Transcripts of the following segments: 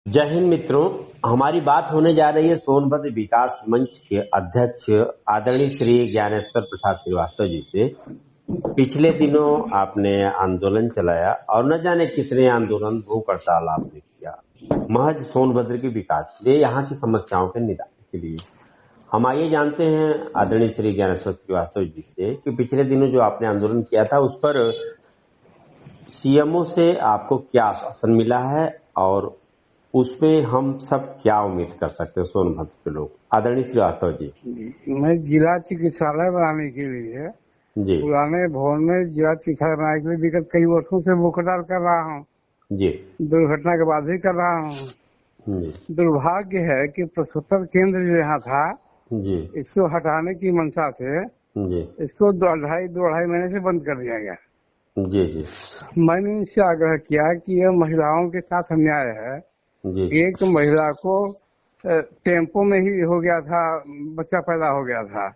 जय हिंद मित्रों। हमारी बात होने जा रही है सोनभद्र विकास मंच के अध्यक्ष आदरणीय श्री ज्ञानेश्वर प्रसाद श्रीवास्तव जी से। पिछले दिनों आपने आंदोलन चलाया और न जाने कितने आंदोलन भूख हड़ताल आपने किया महज सोनभद्र के विकास के लिए, यहाँ की समस्याओं के निदान के लिए। हम आइए जानते हैं आदरणीय श्री ज्ञानेश्वर श्रीवास्तव जी से कि पिछले दिनों जो आपने आंदोलन किया था उस पर सीएमओ से आपको क्या आश्वासन मिला है और उसमें हम सब क्या उम्मीद कर सकते हैं सोनभद्र के लोग। आदरणीय श्रीवास्तव जी। मैं जिला चिकित्सालय बनाने के लिए जी पुराने भवन में जिला चिकित्सालय बनाने के लिए विगत कई वर्षों से भूख हड़ताल कर रहा हूँ। जी दुर्घटना के बाद भी कर रहा हूँ। जी दुर्भाग्य है कि प्रसूतर केंद्र जो यहाँ था जी इसको हटाने की मंशा से जी इसको दो ढाई महीने से बंद कर दिया गया। जी जी मैंने इनसे आग्रह किया कि यह महिलाओं के साथ अन्याय है। जी एक महिला को टेम्पो में ही हो गया था, बच्चा पैदा हो गया था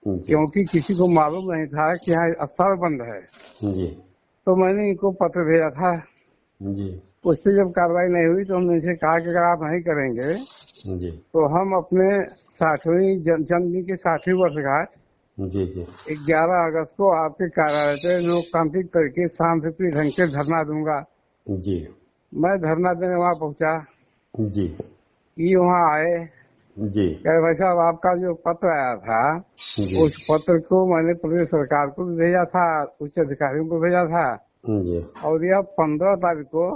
जी क्योंकि किसी को मालूम नहीं था कि यहाँ अस्पताल बंद है। जी तो मैंने इनको पत्र भेजा था। जी उस पर जब कार्रवाई नहीं हुई तो हमने इनसे कहा कि अगर आप नहीं करेंगे जी तो हम अपने 60वीं जन्मदिन की 60वीं वर्षगांठ जी जी 11 अगस्त को आपके कार्यालय पे लोकतांत्रिक तरीके शांतिप्रिय ढंग से धरना दूंगा। जी मैं धरना देने वहाँ पहुँचा। जी ये वहाँ आए, जी कहे भाई साहब आपका जो पत्र आया था जी उस पत्र को मैंने प्रदेश सरकार को भी भेजा था, उच्च अधिकारियों को भेजा था जी और यह 15 तारीख को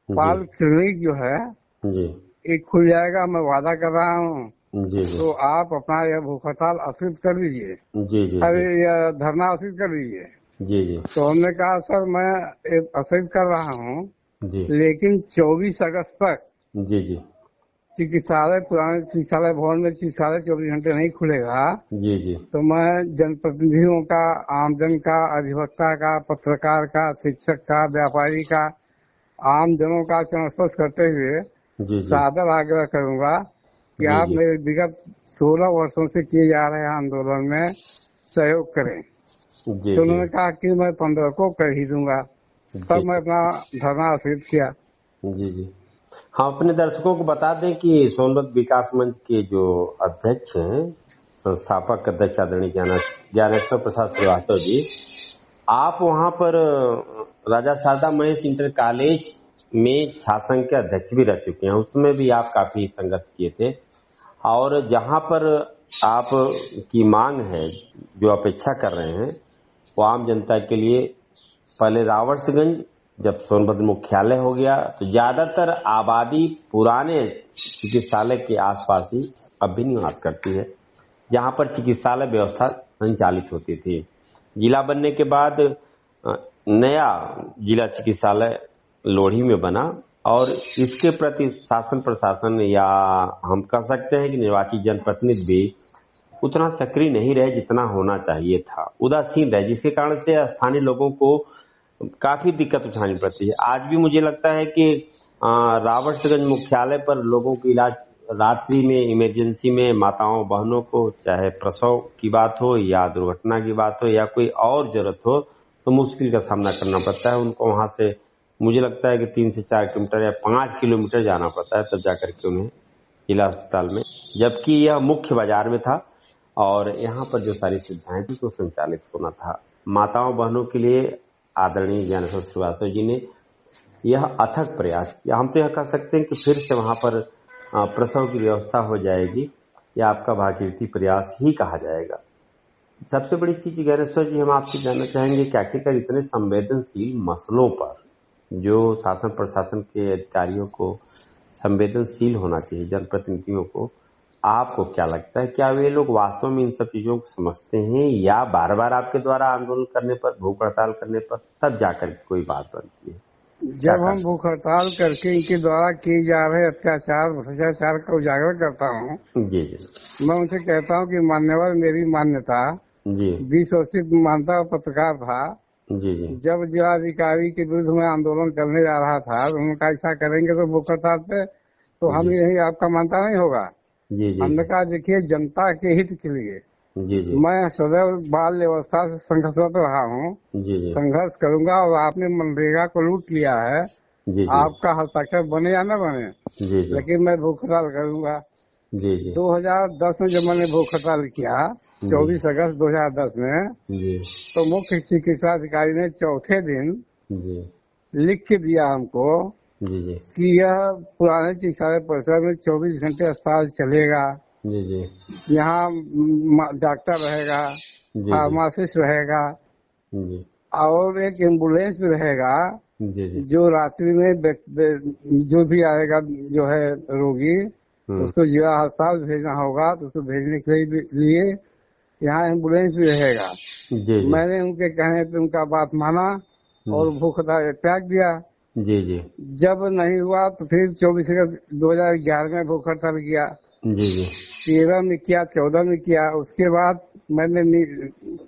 पाल क्लिनिक जो है जी ये खुल जाएगा, मैं वादा कर रहा हूँ। जी तो आप अपना यह भूख हड़ताल अस्वीकृत कर लीजिए, जी जी अरे यह धरना अस्वीकृत कर लीजिए। जी जी तो हमने कहा सर मैं अस्वीकृत कर रहा हूँ जी लेकिन 24 अगस्त तक जी जी चिकित्सालय पुराने चिकित्सालय भवन में चिकित्सालय 24 घंटे नहीं खुलेगा। जी जी तो मैं जनप्रतिनिधियों का, आमजन का, अधिवक्ता का, पत्रकार का, शिक्षक का, व्यापारी का, आम जनों का चरण स्पर्श करते हुए जी सादर आग्रह करूंगा कि आप जी मेरे विगत 16 वर्षों से किए जा रहे आंदोलन में सहयोग करें। जी तो उन्होंने कहा कि मैं 15 को कर ही दूंगा। तब मैं अपना धरना अस्वीकृत किया। जी जी। हम अपने दर्शकों को बता दें कि सोनभद्र विकास मंच के जो अध्यक्ष हैं, संस्थापक अध्यक्ष आदरणीय ज्ञानेश्वर प्रसाद श्रीवास्तव जी, आप वहां पर राजा शारदा महेश इंटर कॉलेज में छात्र संघ के अध्यक्ष भी रह चुके हैं। उसमें भी आप काफी संघर्ष किए थे और जहां पर आप की मांग है, जो अपेक्षा कर रहे हैं, वो आम जनता के लिए पहले रावर्सगंज, जब सोनभद्र मुख्यालय हो गया तो ज्यादातर आबादी पुराने चिकित्सालय के आसपास ही अब भी निवास करती है, जहां पर चिकित्सालय व्यवस्था संचालित होती थी। जिला बनने के बाद नया जिला चिकित्सालय लोढ़ी में बना और इसके प्रति शासन प्रशासन या हम कह सकते हैं कि निर्वाचित जनप्रतिनिधि भी उतना सक्रिय नहीं रहे जितना होना चाहिए था, उदासीन रहे, जिसके कारण से स्थानीय लोगों को काफी दिक्कत उठानी पड़ती है। आज भी मुझे लगता है कि रावर्सगंज मुख्यालय पर लोगों की इलाज रात्रि में इमरजेंसी में माताओं बहनों को, चाहे प्रसव की बात हो या दुर्घटना की बात हो या कोई और जरूरत हो, तो मुश्किल का सामना करना पड़ता है उनको। वहां से मुझे लगता है कि 3 से 4 किलोमीटर या 5 किलोमीटर जाना पड़ता है तब जाकर के उन्हें जिला अस्पताल में, जबकि यह मुख्य बाजार में था और यहाँ पर जो सारी सुविधाएं थी तो संचालित होना था। माताओं बहनों के लिए आदरणीय ज्ञानेश्वर श्रीवास्तव जी ने यह अथक प्रयास किया। हम तो यह कह सकते हैं कि फिर से वहां पर प्रसव की व्यवस्था हो जाएगी, यह आपका भागीरथी प्रयास ही कहा जाएगा। सबसे बड़ी चीज ज्ञानेश्वर जी, हम आपसे जानना चाहेंगे कि आखिरकार इतने संवेदनशील मसलों पर जो शासन प्रशासन के अधिकारियों को संवेदनशील होना चाहिए, जनप्रतिनिधियों को, आपको क्या लगता है, क्या वे लोग वास्तव में इन सब चीजों को समझते हैं या बार बार आपके द्वारा आंदोलन करने पर, भूख हड़ताल करने पर तब जाकर कोई बात बनती है? जब हम भूख हड़ताल करके इनके द्वारा किए जा रहे अत्याचार भ्रष्टाचार का उजागर करता हूँ, जी जी, मैं उनसे कहता हूँ कि मान्यवर, मेरी मान्यता जी 20 वर्षीय मानता पत्रकार था। जी जी जब जिलाधिकारी के विरुद्ध में आंदोलन करने जा रहा था तो उन्होंने कहा ऐसा करेंगे तो भूख हड़ताल पे तो हम यही आपका मानता नहीं होगा। जी जी हमने कहा देखिए, जनता के हित के लिए जी जी मैं सदैव बाल व्यवस्था से संघर्षरत रहा हूँ, जी जी संघर्ष करूंगा। और आपने मनरेगा को लूट लिया है जी जी आपका हस्ताक्षर बने या न बने, जी जी लेकिन मैं भूख हड़ताल करूंगा। जी जी 2010 में जब मैंने भूख हड़ताल किया, जी 24 अगस्त 2010 में, जी तो मुख्य चिकित्सा अधिकारी ने चौथे दिन जी लिख के दिया हमको जी जी कि यह पुराने चिकित्सालय परिसर में 24 घंटे अस्पताल चलेगा। जी जी यहाँ डॉक्टर रहेगा, जी जी फार्मासिस्ट रहेगा, जी और एक एम्बुलेंस भी रहेगा। जी जी जो रात्रि में जो भी आएगा, जो है रोगी, हम्म उसको जिला अस्पताल भेजना होगा, तो उसको भेजने के लिए यहाँ एम्बुलेंस भी रहेगा। जी जी मैंने उनके कहने पे उनका बात माना हम्म, और भूख हड़ताल त्याग दिया। जी जी जब नहीं हुआ तो फिर 24 अगस्त 2011 में भूख हड़ताल किया, जी जी 13 में किया, 14 में किया। उसके बाद मैंने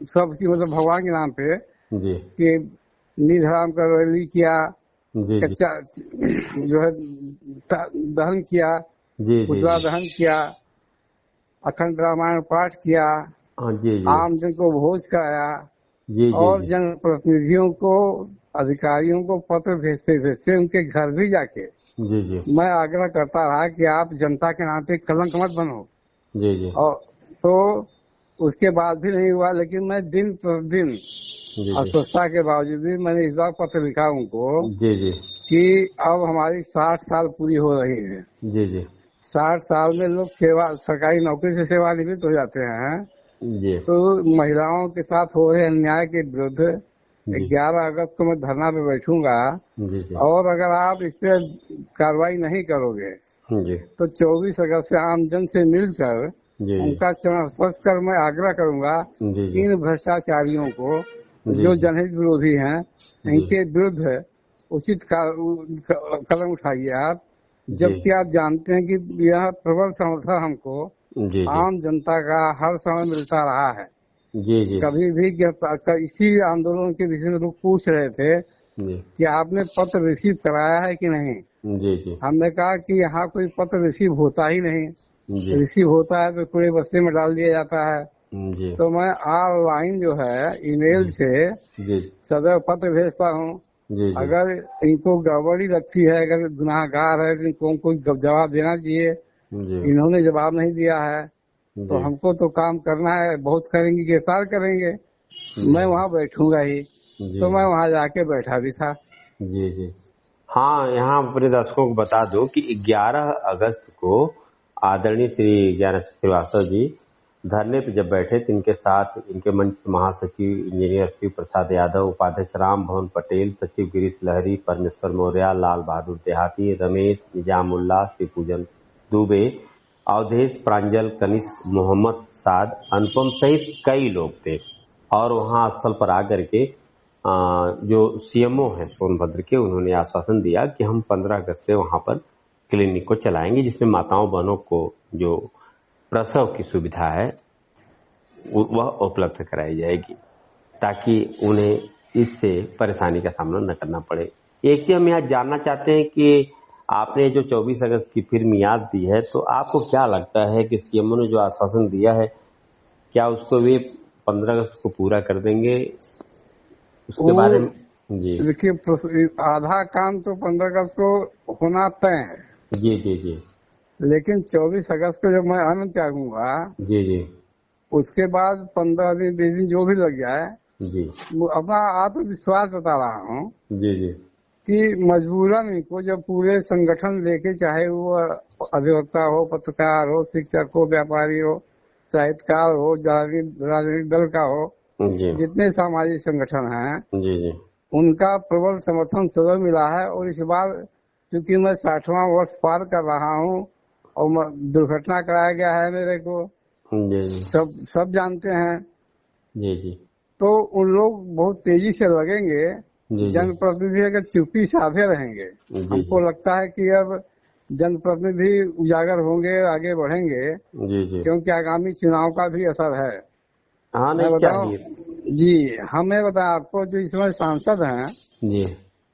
सबकी मतलब भगवान के नाम पे जी कि नींद हराम का रैली किया, जी जी कच्चा जो है दहन किया, जी जी पुतला दहन किया, अखंड रामायण पाठ किया, हाँ जी जी आम जन को भोज कराया, जी जी और जी जनप्रतिनिधियों को, अधिकारियों को पत्र भेजते भेजते उनके घर भी जाके जी जी मैं आग्रह करता रहा कि आप जनता के नाम पे कलंक मत बनो। जी जी और तो उसके बाद भी नहीं हुआ, लेकिन मैं दिन प्रतिदिन जी अस्वस्थता के बावजूद भी मैंने इस बार पत्र लिखा उनको जी जी कि अब हमारी 60 साल पूरी हो रही है। जी जी 60 साल में लोग सेवा, सरकारी नौकरी से सेवानिवृत्त हो जाते हैं, जी तो महिलाओं के साथ हो रहे अन्याय के विरुद्ध जी 11 अगस्त को मैं धरना पे बैठूंगा। जी जी और अगर आप इस पे कार्रवाई नहीं करोगे जी तो 24 अगस्त से आम जन से मिलकर जी उनका चरण स्पर्श कर मैं आग्रह करूंगा जी कि इन भ्रष्टाचारियों को, जी जो जी जनहित विरोधी हैं, जी इनके विरुद्ध उचित कदम उठाइए आप। जी जबकि आप जानते हैं कि यह प्रबल समर्थन हमको जी जी आम जनता का हर समय मिलता रहा है। जी जी कभी भी इसी आंदोलन के विषय में लोग पूछ रहे थे जी कि आपने पत्र रिसीव कराया है कि नहीं। जी जी हमने कहा कि यहाँ कोई पत्र रिसीव होता ही नहीं, जी रिसीव होता है तो कूड़े बस्ते में डाल दिया जाता है। जी तो मैं ऑनलाइन जो है ईमेल से जी सदैव पत्र भेजता हूँ। जी जी अगर इनको गड़बड़ी लगती है, अगर गुनाहगार है तो इनको जवाब देना चाहिए। जी इन्होंने जवाब नहीं दिया है, तो जी हमको तो काम करना है, बहुत करेंगे, गिरफ्तार करेंगे। मैं वहाँ बैठूंगा ही। जी तो मैं वहाँ जाके बैठा भी था। जी जी हाँ, यहाँ अपने दर्शकों को बता दो कि 11 अगस्त को आदरणीय श्री ज्ञानेश्वर श्रीवास्तव जी धरने पर जब बैठे तो इनके साथ इनके मंच महासचिव इंजीनियर शिव प्रसाद यादव, उपाध्यक्ष राम भवन पटेल, सचिव गिरीश लहरी, परमेश्वर मौर्य, लाल बहादुर देहाती, रमेश, निजामुल्ला, शिवपूजन दुबे, अवधेश, प्रांजल, कनिष्क, मोहम्मद साद, अनुपम सहित कई लोग थे। और वहां स्थल पर आकर के जो सीएमओ हैं सोनभद्र के, उन्होंने आश्वासन दिया कि हम 15 अगस्त से वहां पर क्लिनिक को चलाएंगे, जिसमें माताओं बहनों को जो प्रसव की सुविधा है वह उपलब्ध कराई जाएगी, ताकि उन्हें इससे परेशानी का सामना न करना पड़े। एक चीज हम यहाँ जानना चाहते हैं कि आपने जो 24 अगस्त की फिर मियाद दी है, तो आपको क्या लगता है कि सीएमओ ने जो आश्वासन दिया है, क्या उसको वे 15 अगस्त को पूरा कर देंगे? उसके वो बारे में जी देखिए, आधा काम तो 15 अगस्त को होना तय है, जी जी जी लेकिन 24 अगस्त को जब मैं अन्न त्यागूंगा, जी जी उसके बाद 15 दिन 20 दिन जो भी लग जाए, जी वो अपना आत्मविश्वास बता रहा हूँ जी जी कि मजबूरन इनको जब पूरे संगठन लेके, चाहे वो अधिवक्ता हो, पत्रकार हो, शिक्षक हो, व्यापारी हो, साहित्यकार हो, राजनीतिक दल का हो, जी जितने सामाजिक संगठन हैं, जी जी उनका प्रबल समर्थन सदैव मिला है। और इस बार क्योंकि मैं 60वां वर्ष पार कर रहा हूँ और दुर्घटना कराया गया है मेरे को, जी जी सब जानते हैं, जी जी तो उन लोग बहुत तेजी से लगेंगे। जी जनप्रतिनिधि अगर चुप्पी साधे रहेंगे, जी हमको लगता है कि अब जनप्रतिनिधि उजागर होंगे, आगे बढ़ेंगे, जी जी क्योंकि आगामी चुनाव का भी असर है। हाँ, मैं नहीं बताऊं चाहिए जी, हमें बताया आपको, जो इस समय सांसद हैं, जी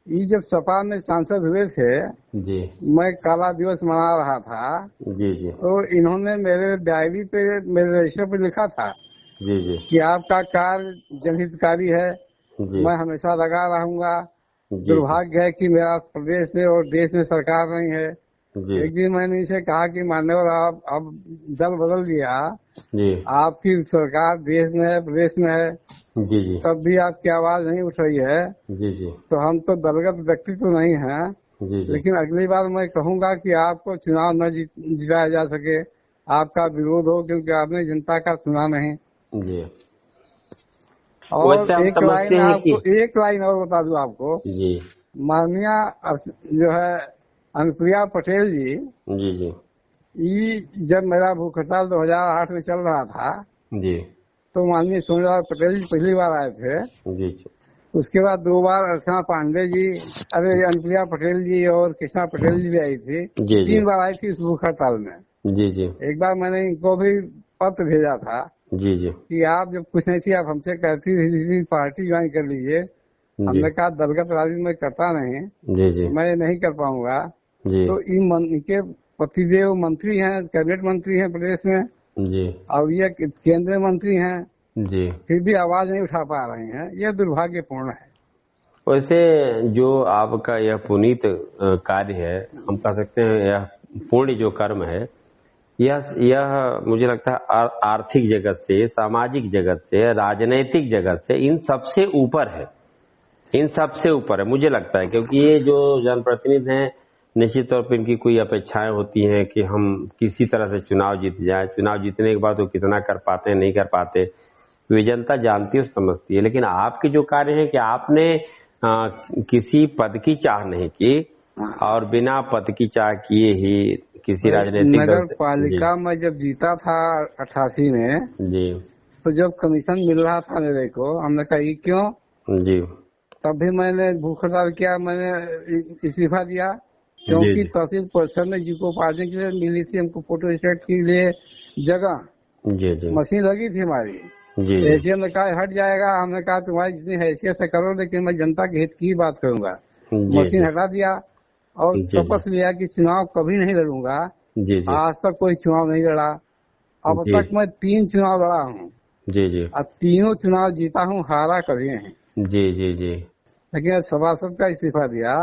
ये जब सपा में सांसद हुए थे, जी मैं काला दिवस मना रहा था, जी जी तो इन्होंने मेरे डायरी पे, मेरे रजिस्टर पे लिखा था जी जी कि आपका कार्य जनहितकारी है, जी मैं हमेशा लगा रहूंगा, जी दुर्भाग्य है कि मेरा प्रदेश में और देश में सरकार नहीं है। जी एक दिन मैंने इसे कहा कि मान्यवर आप अब दल बदल दिया, जी आपकी सरकार देश में है, प्रदेश में है, जी जी तब भी आपकी आवाज नहीं उठ रही है। जी जी तो हम तो दलगत व्यक्ति तो नहीं हैं, जी जी लेकिन अगली बार मैं कहूंगा कि आपको चुनाव न जिताया जा सके, आपका विरोध हो, क्योंकि आपने जनता का सुना नहीं। जी। और वैसे आप एक समझते लाइन हैं कि आपको, एक लाइन और बता दूं आपको, जी माननीय जो है अनुप्रिया पटेल जी, जी जी ये जब मेरा भूख हड़ताल 2008 में चल रहा था, जी तो माननीय सोनिया पटेल जी पहली बार आए थे। जी उसके बाद 2 बार अर्चना पांडे जी, अरे अनुप्रिया पटेल जी और कृष्णा पटेल जी भी आई थी। जी जी 3 बार आई थी इस भूख हड़ताल में। जी जी एक बार मैंने इनको भी पत्र भेजा था जी जी कि आप जब कुछ नहीं थी, आप हमसे कहती थी पार्टी ज्वाइन कर लीजिए। जी हमने कहा दलगत राजनीति में करता नहीं, जी जी मैं नहीं कर पाऊंगा। जी तो इनके पतिदेव मंत्री हैं, कैबिनेट मंत्री हैं प्रदेश में, जी और ये केंद्रीय मंत्री हैं, जी। फिर भी आवाज नहीं उठा पा रहे हैं। यह दुर्भाग्यपूर्ण है। वैसे जो आपका यह पुनीत कार्य है, हम कह सकते हैं यह पुण्य जो कर्म है, यह मुझे लगता है आर्थिक जगत से, सामाजिक जगत से, राजनीतिक जगत से, इन सबसे ऊपर है, इन सबसे ऊपर है मुझे लगता है। क्योंकि ये जो जनप्रतिनिधि हैं, निश्चित तौर पर इनकी कोई अपेक्षाएं होती हैं कि हम किसी तरह से चुनाव जीत जाए। चुनाव जीतने के बाद वो कितना कर पाते हैं, नहीं कर पाते, वे जनता जानती है और समझती है। लेकिन आपके जो कार्य है कि आपने किसी पद की चाह नहीं की, और बिना पद की चाह किए ही किसी राजनीतिक दल नगर से। पालिका में जब जीता था 88 में, जी तो जब कमीशन मिल रहा था मेरे को, हमने कहा ये क्यों? जी तब भी मैंने भूख हड़ताल किया, मैंने इस्तीफा दिया, जी क्योंकि जी तहसील परिषद में जीको पार्टी के लिए मिली थी हमको फोटो स्टेट के लिए जगह, जी जी मशीन लगी थी हमारी। जी जी एसीएम ने कहा हट जाएगा, हमने कहा तुम्हारी जितनी हैसियत है करो, लेकिन मैं जनता के हित की बात करूंगा। जी मशीन हटा दिया और जी शपथ लिया कि चुनाव कभी नहीं लड़ूंगा। जी जी आज तक कोई चुनाव नहीं लड़ा। अब जी तक मैं 3 चुनाव लड़ा हूँ जी जी और तीनों चुनाव जीता हूँ, हारा कभी नहीं। जी जी जी लेकिन सभासद का इस्तीफा दिया,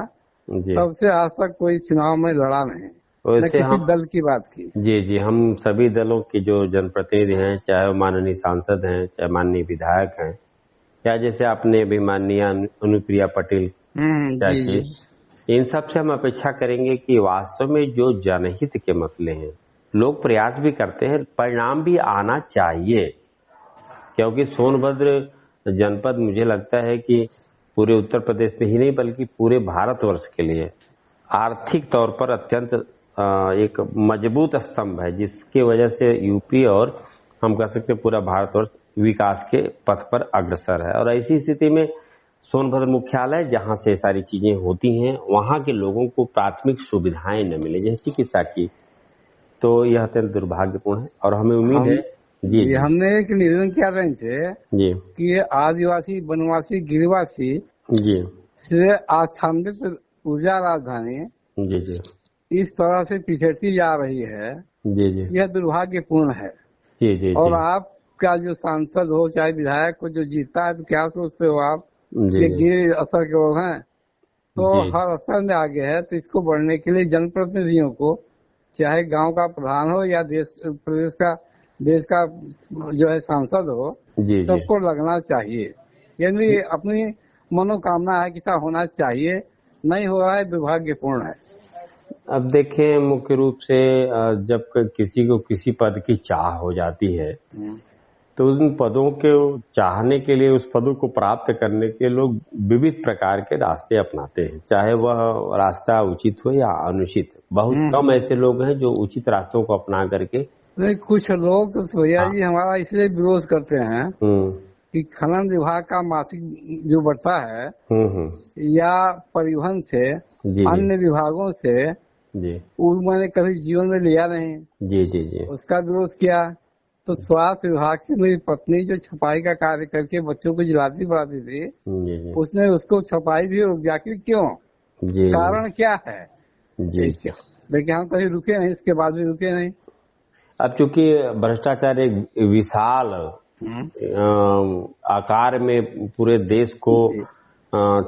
जी। तब से आज तक कोई चुनाव में लड़ा नहीं, न वैसे किसी हम दल की बात की। जी जी, हम सभी दलों के जो जनप्रतिनिधि हैं, चाहे वो माननीय सांसद हैं, चाहे माननीय विधायक हैं, या जैसे आपने अभी माननीय अनुप्रिया पटेल क्या जी की, जी। इन सब से हम अपेक्षा करेंगे कि वास्तव में जो जनहित के मसले हैं, लोग प्रयास भी करते हैं, परिणाम भी आना चाहिए। क्योंकि सोनभद्र जनपद मुझे लगता है कि पूरे उत्तर प्रदेश में ही नहीं बल्कि पूरे भारतवर्ष के लिए आर्थिक तौर पर अत्यंत एक मजबूत स्तंभ है, जिसकी वजह से यूपी और हम कह सकते हैं पूरा भारतवर्ष विकास के पथ पर अग्रसर है। और ऐसी स्थिति में सोनभद्र मुख्यालय जहां से सारी चीजें होती हैं, वहां के लोगों को प्राथमिक सुविधाएं न मिले जैसे चिकित्सा की, तो यह अत्यंत दुर्भाग्यपूर्ण है। और हमें उम्मीद है जी जी हमने एक निवेदन किया था इनसे जी कि ये आदिवासी, वनवासी, गिरिवासी जी से आच्छादित ऊर्जा राजधानी जी जी इस तरह से पिछड़ती जा रही है, जी जी यह दुर्भाग्यपूर्ण है। जी जी और जी आपका जो सांसद हो चाहे विधायक को जो जीतता है, तो क्या सोचते हो आप जी ये जी गिर असर के लोग हैं, तो जी हर स्तर में आगे है। तो इसको बढ़ने के लिए जनप्रतिनिधियों को, चाहे गांव का प्रधान हो या देश का जो है सांसद हो, जी जी। सबको लगना चाहिए। यानी अपनी मनोकामना है कि ऐसा होना चाहिए, नहीं हो रहा है, दुर्भाग्यपूर्ण है। अब देखें, मुख्य रूप से जब किसी को किसी पद की चाह हो जाती है, तो उन पदों के चाहने के लिए, उस पदों को प्राप्त करने के लोग विविध प्रकार के रास्ते अपनाते हैं, चाहे वह रास्ता उचित हो या अनुचित। बहुत कम ऐसे लोग हैं जो उचित रास्तों को अपना करके। नहीं, कुछ लोग भैया जी हमारा इसलिए विरोध करते हैं कि खनन विभाग का मासिक जो बढ़ता है या परिवहन से, अन्य विभागों से, जी वो मैंने कभी जीवन में लिया नहीं। जी जी जी उसका विरोध किया। तो स्वास्थ्य विभाग से मेरी पत्नी जो छपाई का कार्य करके बच्चों को जिलाती पढ़ाती थी, जी उसने उसको छपाई भी रोक दिया। क्यों? जी कारण क्या है? जी। लेकिन हम कहीं रुके नहीं, इसके बाद भी रुके नहीं। अब चूंकि भ्रष्टाचार एक विशाल आकार में पूरे देश को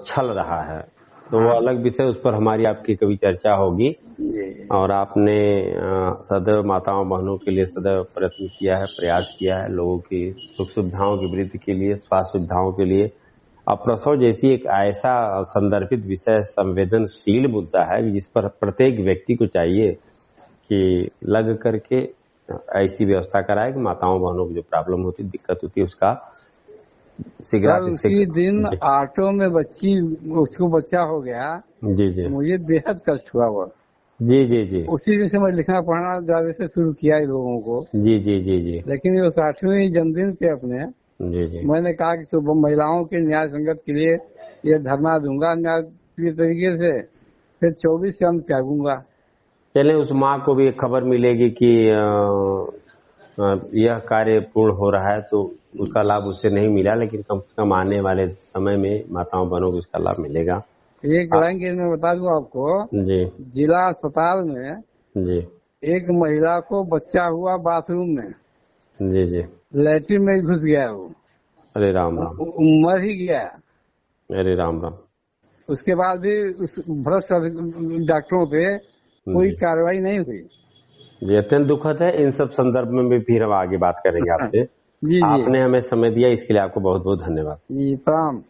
छल रहा है, तो वो अलग विषय, उस पर हमारी आपकी कभी चर्चा होगी। और आपने सदैव माताओं बहनों के लिए सदैव प्रयत्न किया है, प्रयास किया है, लोगों की सुख सुविधाओं की वृद्धि के लिए, स्वास्थ्य सुविधाओं के लिए। अब प्रसव जैसी एक ऐसा संदर्भित विषय, संवेदनशील मुद्दा है जिस पर प्रत्येक व्यक्ति को चाहिए कि लग करके ऐसी व्यवस्था कराए कि माताओं बहनों की जो प्रॉब्लम होती, दिक्कत होती है, उसका उसी दिन ऑटो में उसको बच्चा हो गया। जी। मुझे बेहद कष्ट हुआ वो। जी। उसी दिन से मैं लिखना पढ़ना ज्यादा से शुरू किया लोगों को। जी। लेकिन वो 60वें जन्मदिन पे अपने जी मैंने कहा कि सुबह महिलाओं के न्याय संगत के लिए ये धरना दूंगा न्याय के तरीके से, फिर 24 से त्यागूंगा। चले, उस माँ को भी एक खबर मिलेगी कि यह कार्य पूर्ण हो रहा है, तो उसका लाभ उससे नहीं मिला, लेकिन कम से कम आने वाले समय में माताओं बहनों को उसका लाभ मिलेगा। एक लाइन मैं बता दूं आपको जी, जिला अस्पताल में जी एक महिला को बच्चा हुआ बाथरूम में जी लैट्रिन में घुस गया वो। अरे राम राम। मर ही गया। अरे राम राम। उसके बाद भी उस भ्रष्ट डॉक्टरों पे कोई कार्रवाई नहीं हुई। जी, अत्यंत दुखद है। इन सब संदर्भ में भी फिर हम आगे बात करेंगे आपसे। जी, आपने हमें समय दिया, इसके लिए आपको बहुत बहुत धन्यवाद। जी, प्रणाम।